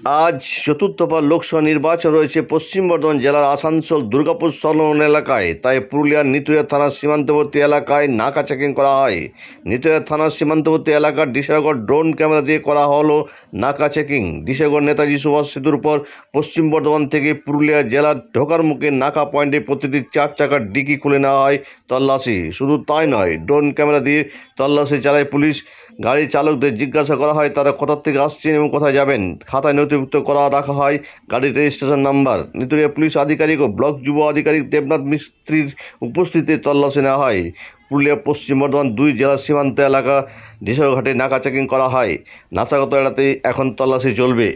আজ চতুর্থবার লোকসভা নির্বাচন রয়েছে পশ্চিম বর্ধমান জেলার আসানসোল দুর্গাপুর সংলগ্ন এলাকায়। তাই পুরুলিয়ার নিতুয়া থানার সীমান্তবর্তী এলাকায় নাকা চেকিং করা হয়। নিতুয়া থানার সীমান্তবর্তী এলাকার ডিসাগড় ড্রোন ক্যামেরা দিয়ে করা হলো নাকা চেকিং। ডিসাগড় নেতাজি সুভাষ সেতুর উপর পশ্চিম বর্ধমান থেকে পুরুলিয়া জেলার ঢোকার মুখে নাকা পয়েন্টে প্রতিটি 4 চাকার ডিকি খুলে নেওয়া হয় তল্লাশি। শুধু তাই নয়, ড্রোন ক্যামেরা দিয়ে তল্লাশি চালায় পুলিশ। গাড়ি চালকদের জিজ্ঞাসা করা হয় তারা কোথা থেকে আসছেন এবং কোথায় যাবেন। খাতায় নথিভুক্ত করা রাখা হয় গাড়ির রেজিস্ট্রেশন নাম্বার। নিতুড়িয়া পুলিশ আধিকারিক ও ব্লক যুব আধিকারিক দেবনাথ মিস্ত্রির উপস্থিতিতে তল্লাশি নেওয়া হয়। পুরুলিয়া পশ্চিম বর্ধমান 2 জেলার সীমান্ত এলাকা ডিসাগড় ঘাটে নাকা চেকিং করা হয়। নাশাগত এড়াতে এখন তল্লাশি চলবে।